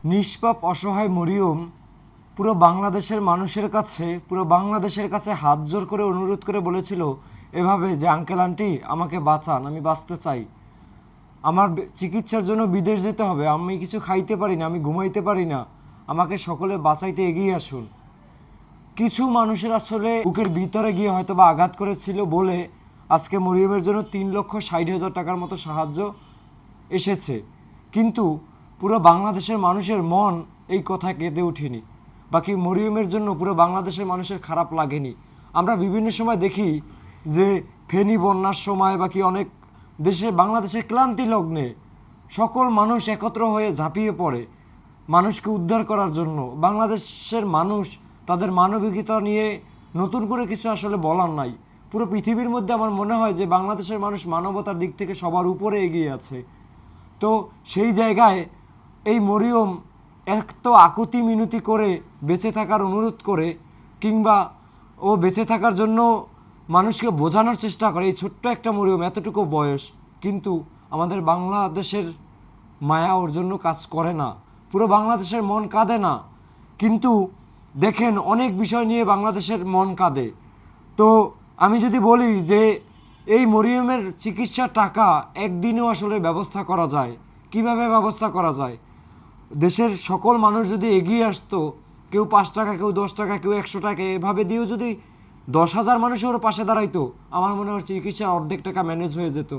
নিষ্পাপ অসহায় মরিয়ম পুরো বাংলাদেশের কাছে হাত জোর করে অনুরোধ করে বলেছিল এভাবে যে, আঙ্কেল আন্টি আমাকে বাঁচান, আমি বাঁচতে চাই, আমার চিকিৎসার জন্য বিদেশ যেতে হবে, আমি কিছু খাইতে পারি না, আমি ঘুমাইতে পারি না, আমাকে সকলে বাঁচাইতে এগিয়ে আসুন। কিছু মানুষের আসলে বুকের ভিতরে গিয়ে হয়তো বা আঘাত করেছিল বলে আজকে মরিয়মের জন্য 3,60,000 টাকার মতো সাহায্য এসেছে। কিন্তু পুরো বাংলাদেশের মানুষের মন এই কথা কেঁদে ওঠেনি, বাকি মরিয়মের জন্য পুরো বাংলাদেশের মানুষের খারাপ লাগেনি। আমরা বিভিন্ন সময় দেখি যে ফেনী বন্যার সময় বাকি অনেক দেশে বাংলাদেশের ক্লান্তি লগ্নে সকল মানুষ একত্র হয়ে ঝাঁপিয়ে পড়ে মানুষকে উদ্ধার করার জন্য। বাংলাদেশের মানুষ তাদের মানবিকতা নিয়ে নতুন করে কিছু আসলে বলার নাই। পুরো পৃথিবীর মধ্যে আমার মনে হয় যে বাংলাদেশের মানুষ মানবতার দিক থেকে সবার উপরে এগিয়ে আছে। তো সেই জায়গায় এই মরিয়ম এত আকুতি মিনতি করে বেঁচে থাকার অনুরোধ করে, কিংবা ও বেঁচে থাকার জন্য মানুষকে বোঝানোর চেষ্টা করে, এই ছোট্ট একটা মরিয়ম, এতটুকু বয়স, কিন্তু আমাদের বাংলাদেশের মায়া ওর জন্য কাজ করে না, পুরো বাংলাদেশের মন কাঁদে না। কিন্তু দেখেন অনেক বিষয় নিয়ে বাংলাদেশের মন কাঁদে। তো আমি যদি বলি যে এই মরিয়মের চিকিৎসার টাকা একদিনেও আসলে ব্যবস্থা করা যায়, কিভাবে ব্যবস্থা করা যায়? দেশের সকল মানুষ যদি এগিয়ে আসতো, কেউ 5 টাকা, কেউ 10 টাকা, কেউ 100 টাকা, এভাবে দিয়েও যদি 10,000 মানুষের ওর পাশে দাঁড়াইতো, আমার মনে হয় চিকিৎসার অর্ধেক টাকা ম্যানেজ হয়ে যেত।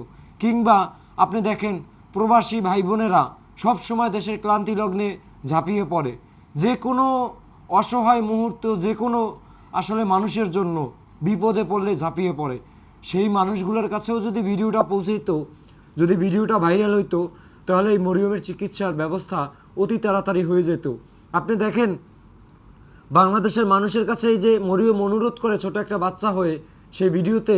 কিংবা আপনি দেখেন প্রবাসী ভাই বোনেরা সব সময় দেশের ক্লান্তি লগ্নে ঝাঁপিয়ে পড়ে, যে কোনো অসহায় মুহূর্ত, যে কোনো আসলে মানুষের জন্য বিপদে পড়লে ঝাঁপিয়ে পড়ে। সেই মানুষগুলোর কাছেও যদি ভিডিওটা পৌঁছাইতো, যদি ভিডিওটা ভাইরাল হইতো, তাহলে এই মরিয়মের চিকিৎসার ব্যবস্থা অতি তাড়াতাড়ি হয়ে যেত। আপনি দেখেন বাংলাদেশের মানুষের কাছে এই যে মরিয়ম অনুরোধ করে ছোট একটা বাচ্চা হয়ে, সেই ভিডিওতে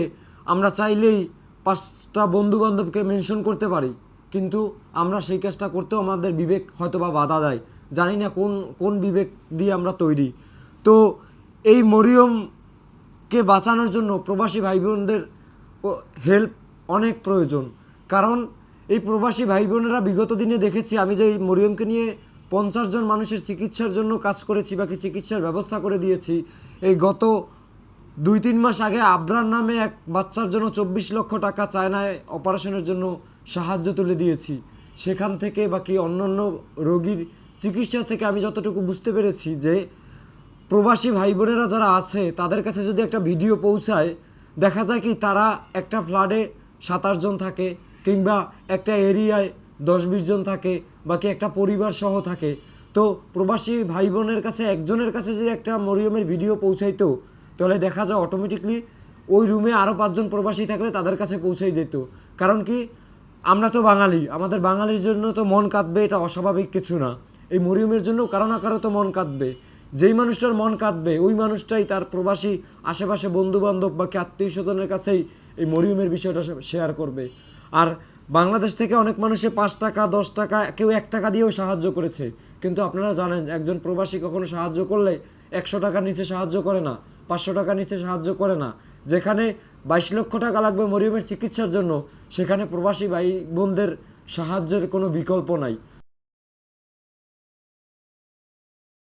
আমরা চাইলেই 5টা বন্ধু বান্ধবকে মেনশন করতে পারি, কিন্তু আমরা সেই কাজটা করতেও আমাদের বিবেক হয়তো বা বাধা দেয়। জানি না কোন কোন বিবেক দিয়ে আমরা তৈরি। তো এই মরিয়মকে বাঁচানোর জন্য প্রবাসী ভাই বোনদের হেল্প অনেক প্রয়োজন। কারণ এই প্রবাসী ভাই বোনেরা বিগত দিনে দেখেছি, আমি যে এই মরিয়মকে নিয়ে 50 জন মানুষের চিকিৎসার জন্য কাজ করেছি, বাকি চিকিৎসার ব্যবস্থা করে দিয়েছি। এই গত 2-3 মাস আগে আবরার নামে এক বাচ্চার জন্য 24 লক্ষ টাকা চায়নায় অপারেশনের জন্য সাহায্য তুলে দিয়েছি। সেখান থেকে বাকি অন্যান্য রোগীর চিকিৎসা থেকে আমি যতটুকু বুঝতে পেরেছি যে প্রবাসী ভাই বোনেরা যারা আছে তাদের কাছে যদি একটা ভিডিও পৌঁছায়, দেখা যায় কি তারা একটা ফ্ল্যাটে 27 জন থাকে, কিংবা একটা এরিয়ায় 10-20 জন থাকে, বাকি একটা পরিবার সহ থাকে। তো প্রবাসী ভাই বোনের কাছে একজনের কাছে যদি একটা মরিয়মের ভিডিও পৌঁছাইতো, তাহলে দেখা যায় অটোমেটিকলি ওই রুমে আরও 5 জন প্রবাসী থাকলে তাদের কাছে পৌঁছাই যেত। কারণ কি, আমরা তো বাঙালি, আমাদের বাঙালির জন্য তো মন কাঁদবে, এটা অস্বাভাবিক কিছু না। এই মরিয়মের জন্য কারো না কারো তো মন কাঁদবে। যেই মানুষটার মন কাঁদবে ওই মানুষটাই তার প্রবাসী আশেপাশে বন্ধুবান্ধব বাকি আত্মীয় স্বজনের কাছেই এই মরিয়মের বিষয়টা শেয়ার করবে। আর বাংলাদেশ থেকে অনেক মানুষে 5 টাকা, 10 টাকা, কেউ 1 টাকা দিয়েও সাহায্য করেছে। কিন্তু আপনারা জানেন একজন প্রবাসী কখনো সাহায্য করলে 100 টাকার নিচে সাহায্য করে না, 500 টাকার নিচে সাহায্য করে না। যেখানে 22 লক্ষ টাকা লাগবে মরিয়মের চিকিৎসার জন্য, সেখানে প্রবাসী ভাই বোনদের সাহায্যের কোনো বিকল্প নাই।